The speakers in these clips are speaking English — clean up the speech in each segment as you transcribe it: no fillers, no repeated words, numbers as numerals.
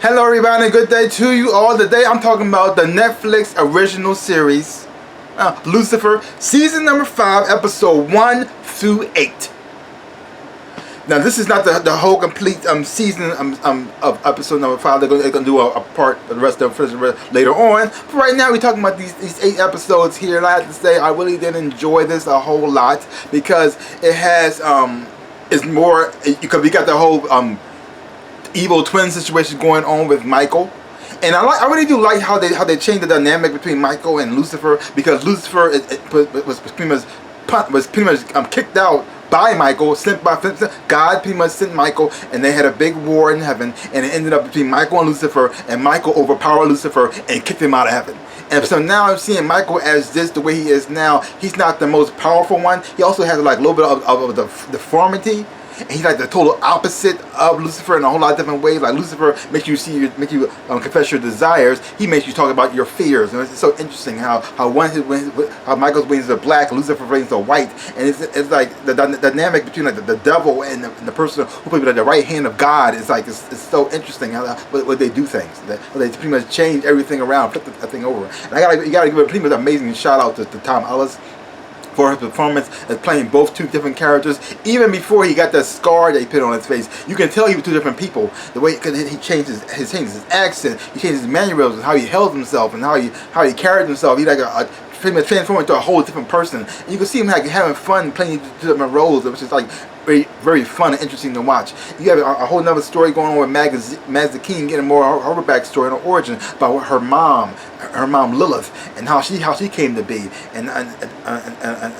Hello everybody, good day to you all. Today I'm talking about the Netflix original series, Lucifer, season number 5, episode 1 through 8. Now this is not the whole complete season of episode number 5. They're going to do a part of the rest of it later on. But right now we're talking about these 8 episodes here, and I have to say I really did enjoy this a whole lot because it has it's more, because we got the whole evil twin situation going on with Michael, and I really do like how they changed the dynamic between Michael and Lucifer, because Lucifer was pretty much kicked out by Michael, sent by God. Pretty much sent Michael, and they had a big war in heaven, and it ended up between Michael and Lucifer, and Michael overpowered Lucifer and kicked him out of heaven. And so now I'm seeing Michael as the way he is now. He's not the most powerful one. He also has like a little bit of the deformity. And he's like the total opposite of Lucifer in a whole lot of different ways. Like Lucifer makes you confess your desires. He makes you talk about your fears. And it's so interesting how Michael's wings are black, Lucifer's wings are white, and it's like the dynamic between like the devil and the person who put like the right hand of God is like it's so interesting how what they do things. They pretty much change everything around, flip the thing over. And you gotta give a pretty much amazing shout out to Tom Ellis for his performance as playing both two different characters. Even before he got that scar that he put on his face, you can tell he was two different people. The way, because he changed his accent, he changed his mannerisms, how he held himself, and how he carried himself. He like pretty much transformed into a whole different person. And you can see him like having fun playing two different roles, which is like very, very fun and interesting to watch. You have a whole nother story going on with Mazikeen, getting more of her backstory and her origin about her mom Lilith, and how she came to be, and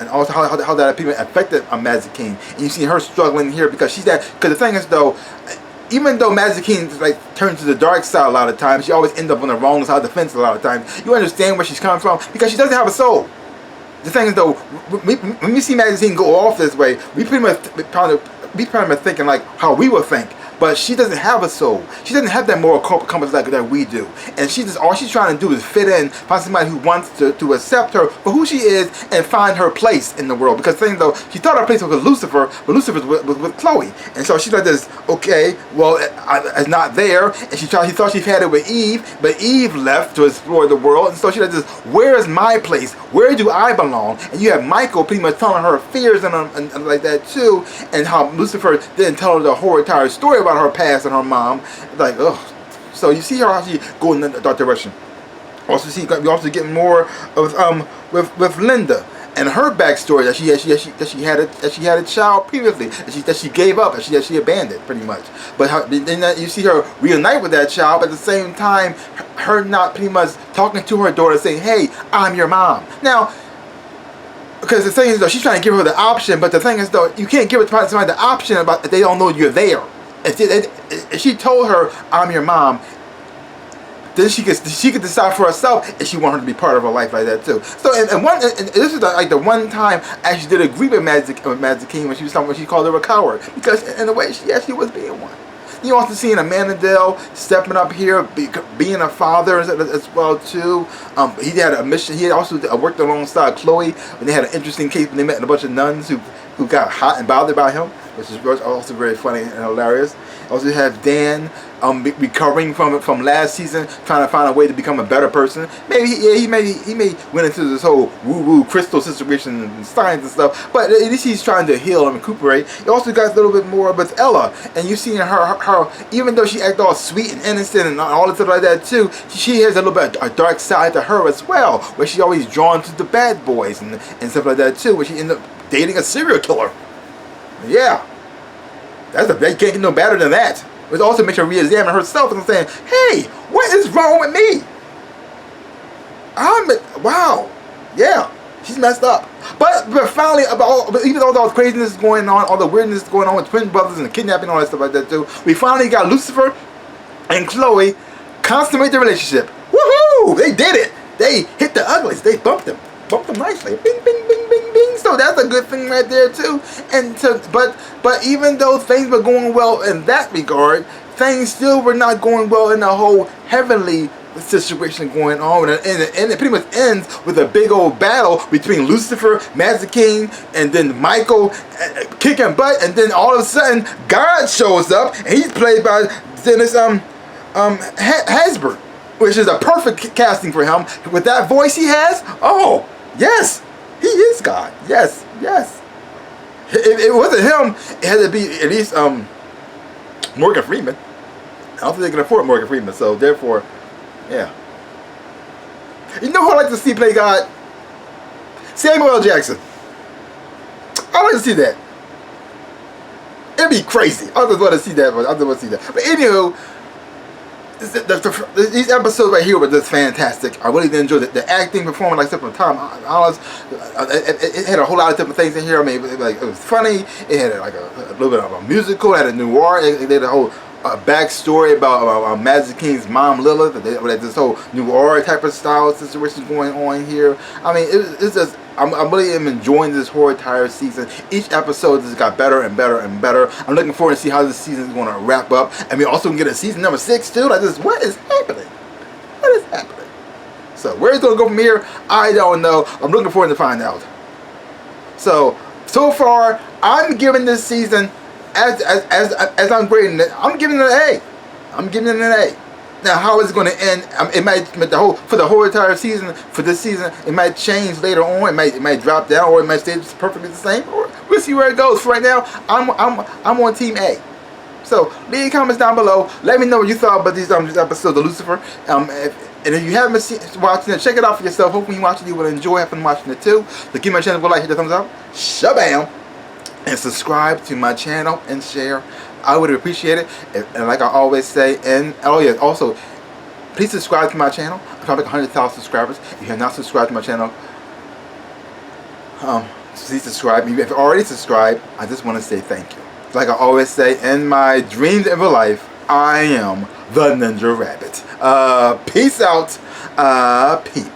also how that affected Mazikeen. And you see her struggling here because because the thing is though, even though Mazikeen like turns to the dark side a lot of times, she always ends up on the wrong side of the fence a lot of times. You understand where she's coming from because she doesn't have a soul. The thing is though, when we see Mazikeen go off this way, we pretty much thinking like how we would think. But she doesn't have a soul. She doesn't have that moral compass that we do. And all she's trying to do is fit in, find somebody who wants to accept her for who she is and find her place in the world. Because the thing though, she thought her place was with Lucifer, but Lucifer was with Chloe. And so she's like this, okay, well, it's not there. And she thought she had it with Eve, but Eve left to explore the world. And so she's like this, where is my place? Where do I belong? And you have Michael pretty much telling her fears and like that too. And how Lucifer didn't tell her the whole entire story about her past and her mom. Like, ugh. So you see her how she going in that direction. Also we also get more of with Linda and her backstory, that she had a child previously that she gave up, that she abandoned pretty much. But then you see her reunite with that child, but at the same time her not pretty much talking to her daughter saying, hey, I'm your mom. Now, because the thing is though, she's trying to give her the option, but the thing is though, you can't give somebody the option about if they don't know you're there. If she told her, I'm your mom, then she could decide for herself if she wanted her to be part of her life like that too. So and this is like the one time I actually did agree with Mazikeen when she called her a coward, because in a way she actually was being one. You also seeing Amandadale stepping up here, being a father as well too. He had a mission. He had also worked alongside Chloe when they had an interesting case when they met a bunch of nuns who got hot and bothered by him, which is also very funny and hilarious. Also have Dan recovering from last season, trying to find a way to become a better person. Maybe he may went into this whole woo-woo crystal situation and science and stuff, but at least he's trying to heal and recuperate. You also got a little bit more with Ella, and you see her even though she acted all sweet and innocent and all this stuff like that too, she has a little bit of a dark side to her as well, where she's always drawn to the bad boys and stuff like that too, where she ended up dating a serial killer. Yeah. They can't get no better than that. Which also makes her re-examine herself and saying, hey, what is wrong with me? Wow. Yeah, she's messed up. But finally, even though all the craziness is going on, all the weirdness is going on with twin brothers and the kidnapping and all that stuff like that too, we finally got Lucifer and Chloe consummate the relationship. Woohoo! They did it. They hit the uglies. They bumped them nicely. Bing, bing, bing, bing, bing. So that's a good thing right there too. And but even though things were going well in that regard, things still were not going well in the whole heavenly situation going on, and it pretty much ends with a big old battle between Lucifer, Mazikeen, and then Michael kicking butt, and then all of a sudden God shows up, and he's played by Dennis Hasbro, which is a perfect casting for him. With that voice he has, oh, yes, he is God. Yes, yes. If it wasn't him, it had to be at least Morgan Freeman. I don't think they can afford Morgan Freeman, so therefore, yeah. You know who I like to see play God? Samuel L. Jackson. I like to see that. It'd be crazy. I just want to see that. But anywho, these episodes right here were just fantastic. I really did enjoy the acting, performance, like I said, from Tom Holland. It had a whole lot of different things in here. I mean, it was funny. It had like a little bit of a musical. It had a noir. It did a whole backstory about Magic King's mom Lilith. This whole noir type of style situation going on here. I mean, it's just. I really am enjoying this whole entire season. Each episode just got better and better and better. I'm looking forward to see how this season is going to wrap up. And we also can get a season number 6 too. Like this, what is happening? What is happening? So where it's going to go from here, I don't know. I'm looking forward to find out. So far, I'm giving this season, as I'm grading it, I'm giving it an A. I'm giving it an A. Now, how it's going to end? It might for the whole entire season. For this season, it might change later on. It might drop down, or it might stay perfectly the same. Or we'll see where it goes. For right now, I'm on Team A. So leave comments down below. Let me know what you thought about these episodes of Lucifer. And if you haven't been watching it, check it out for yourself. Hopefully, you watch it, you will enjoy having watching it too. So give my channel a like, hit the thumbs up, shabam, and subscribe to my channel and share. I would appreciate it. And like I always say, and oh yeah, also, please subscribe to my channel. I'm trying to make 100,000 subscribers. If you have not subscribed to my channel, please subscribe. If you've already subscribed, I just want to say thank you. Like I always say, in my dreams of a life, I am the Ninja Rabbit. Peace out, peep.